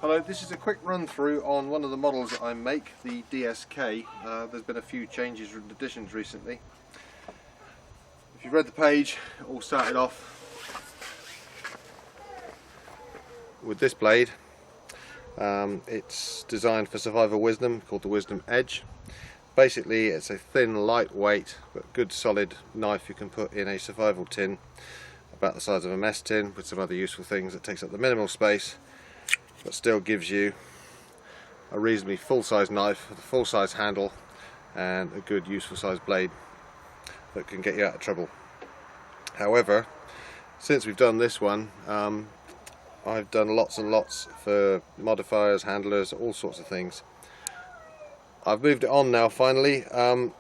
Hello, this is a quick run through on one of the models that I make, the DSK. There's been a few changes and additions recently. If you've read the page, it all started off with this blade. It's designed for survival wisdom, called the Wisdom Edge. Basically it's a thin, lightweight but good solid knife you can put in a survival tin about the size of a mess tin, with some other useful things. That takes up the minimal space but still gives you a reasonably full-size knife with a full-size handle and a good useful size blade that can get you out of trouble. However, since we've done this one, I've done lots and lots for modifiers, handlers, all sorts of things. I've moved it on now finally. The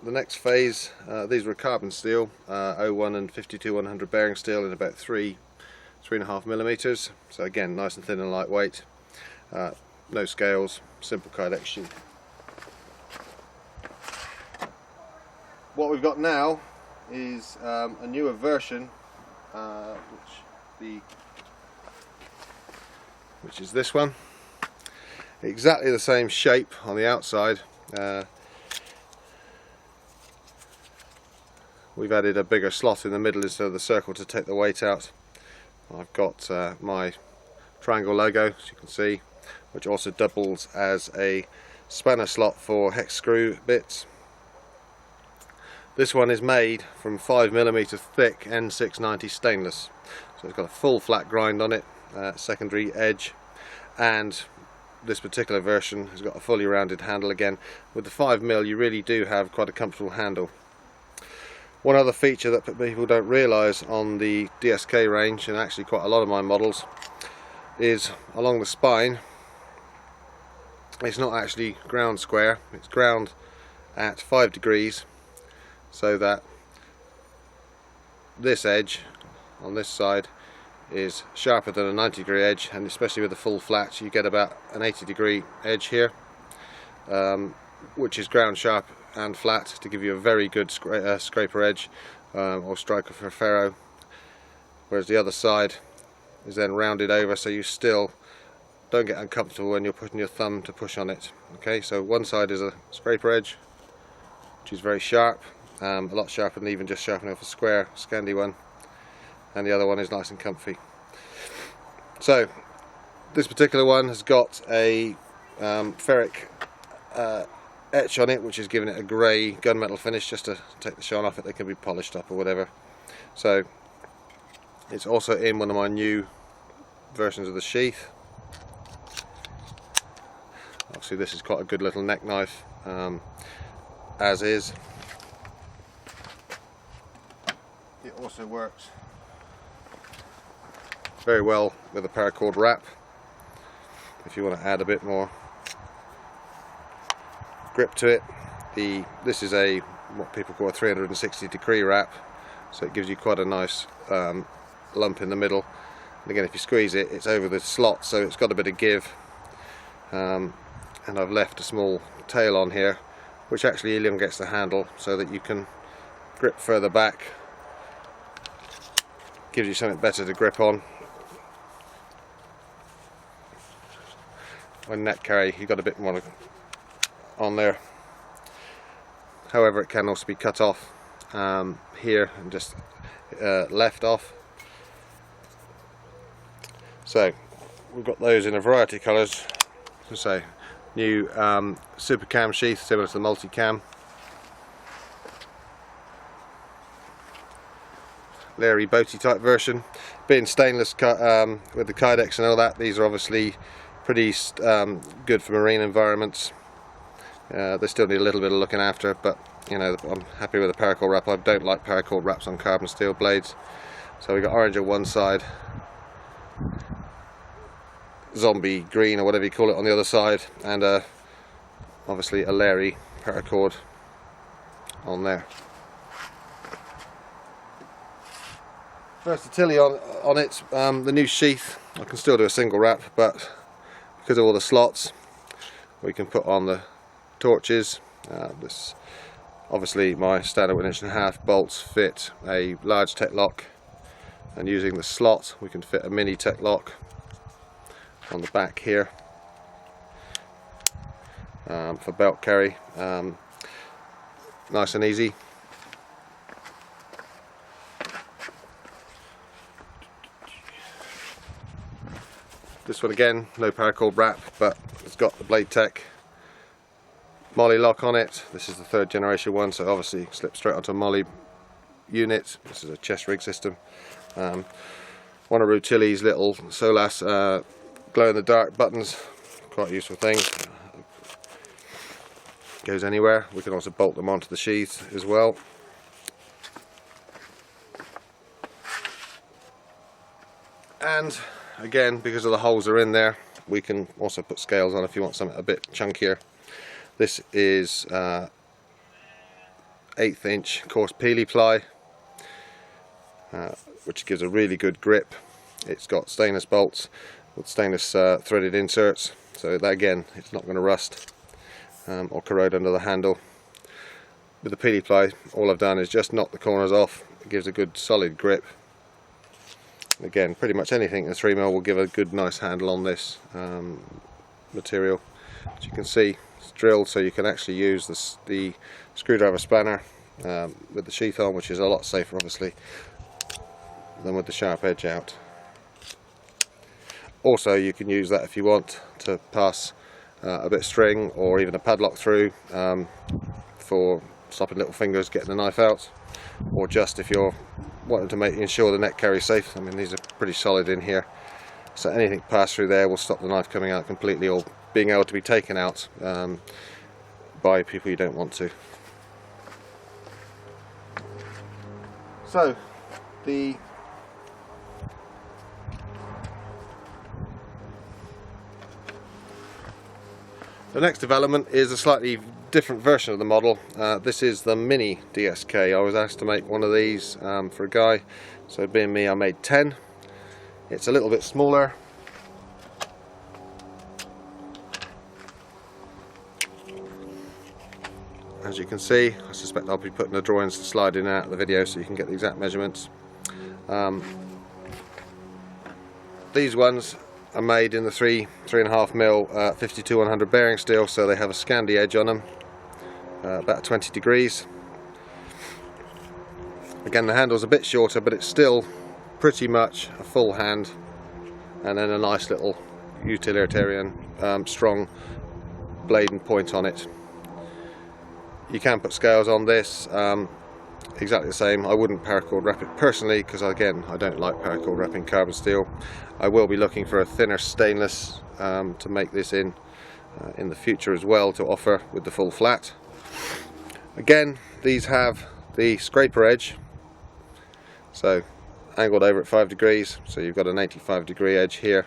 next phase, these were carbon steel, 01 and 52-100 bearing steel in about 3.5 millimeters. So again, nice and thin and lightweight. No scales, simple kydex sheath. What we've got now is a newer version, which is this one. Exactly the same shape on the outside. We've added a bigger slot in the middle instead of the circle to take the weight out. I've got my triangle logo, as you can see, which also doubles as a spanner slot for hex screw bits. This one is made from 5mm thick N690 stainless, so it's got a full flat grind on it, secondary edge, and this particular version has got a fully rounded handle again. With the 5mm you really do have quite a comfortable handle. One other feature that people don't realise on the DSK range, and actually quite a lot of my models, is along the spine it's not actually ground square, it's ground at 5 degrees, so that this edge on this side is sharper than a 90-degree edge, and especially with the full flat you get about an 80-degree edge here, which is ground sharp and flat to give you a very good scraper edge or striker for a ferro, whereas the other side is then rounded over so you still don't get uncomfortable when you're putting your thumb to push on it. Okay, so one side is a scraper edge which is very sharp, a lot sharper than even just sharpening off a square Scandi one, and the other one is nice and comfy. So this particular one has got a ferric etch on it, which is giving it a grey gunmetal finish just to take the shine off it. They can be polished up or whatever. So it's also in one of my new versions of the sheath. Obviously this is quite a good little neck knife, as is. It also works very well with a paracord wrap if you want to add a bit more grip to it. This is what people call a 360-degree wrap, so it gives you quite a nice lump in the middle. And again, if you squeeze it, it's over the slot, so it's got a bit of give. And I've left a small tail on here, which actually elongates the handle so that you can grip further back. Gives you something better to grip on. When net carry, you've got a bit more on there. However, it can also be cut off here and just left off. So we've got those in a variety of colours. So new super cam sheath similar to the multi-cam, Larry boaty type version, being stainless with the kydex and all that. These are obviously pretty good for marine environments. They still need a little bit of looking after, but you know, I'm happy with the paracord wrap. I don't like paracord wraps on carbon steel blades. So we got orange on one side, zombie green or whatever you call it on the other side, and obviously a Larry paracord on there. Versatility on it, the new sheath, I can still do a single wrap, but because of all the slots we can put on the torches. This obviously my standard 1.5" bolts fit a large tech lock, and using the slot we can fit a mini tech lock on the back here for belt carry. Nice and easy. This one again, no paracord wrap, but it's got the Blade Tech Molly lock on it. This is the 3rd generation one, so obviously slips straight onto a Molly unit. This is a chest rig system. One of Rutili's little Solas glow in the dark buttons, quite a useful thing. Goes anywhere. We can also bolt them onto the sheath as well. And again, because of the holes are in there, we can also put scales on if you want something a bit chunkier. This is 1/8 inch coarse peely ply, which gives a really good grip. It's got stainless bolts with stainless threaded inserts, so that again, it's not going to rust or corrode under the handle. With the peely ply, all I've done is just knock the corners off. It gives a good solid grip. Again, pretty much anything in 3mm will give a good nice handle on this material. As you can see, it's drilled so you can actually use the screwdriver spanner with the sheath on, which is a lot safer obviously than with the sharp edge out. Also, you can use that if you want to pass a bit of string or even a padlock through for stopping little fingers getting the knife out, or just if you're wanting to ensure the neck carry is safe. I mean, these are pretty solid in here, so anything passed through there will stop the knife coming out completely or being able to be taken out by people you don't want to. So the next development is a slightly different version of the model. This is the mini DSK. I was asked to make one of these for a guy, so being me, I made 10. It's a little bit smaller. As you can see, I suspect I'll be putting the drawings to slide in and out of the video so you can get the exact measurements. These ones are made in the 3.5mm 52-100 bearing steel, so they have a Scandi edge on them, about 20 degrees. Again, the handle's a bit shorter, but it's still pretty much a full hand, and then a nice little utilitarian strong blade and point on it. You can put scales on this, exactly the same. I wouldn't paracord wrap it personally because, again, I don't like paracord wrapping carbon steel. I will be looking for a thinner stainless to make this in the future as well, to offer with the full flat. Again, these have the scraper edge, so angled over at 5 degrees, so you've got an 85-degree edge here,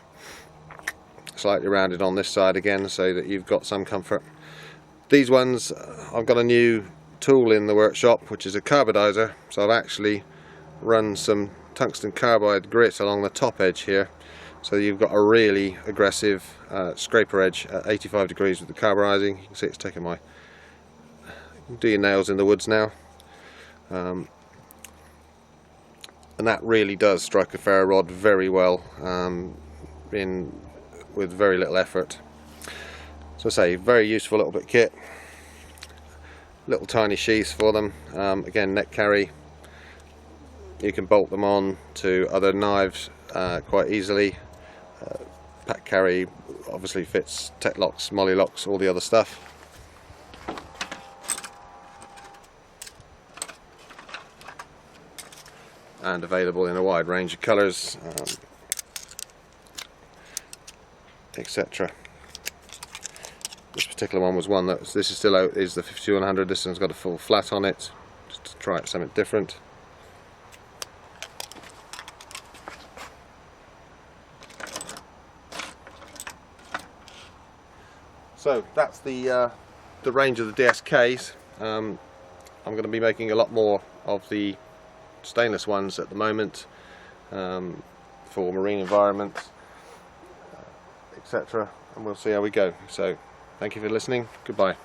slightly rounded on this side again so that you've got some comfort. These ones, I've got a new tool in the workshop which is a carbonizer, so I've actually run some tungsten carbide grit along the top edge here, so you've got a really aggressive scraper edge at 85 degrees with the carbonizing. You can see it's taking my do your nails in the woods now, and that really does strike a ferro rod very well with very little effort. So I say, very useful little bit of kit, little tiny sheaths for them. Again, neck carry, you can bolt them on to other knives quite easily. Pack carry obviously fits tech locks, molly locks, all the other stuff. And available in a wide range of colours, etc. This particular one was one that this is still out, is the 52-100. This one's got a full flat on it, just to try it something different. So that's the range of the DSKs. I'm going to be making a lot more of the stainless ones at the moment for marine environments, etc. And we'll see how we go. So thank you for listening. Goodbye.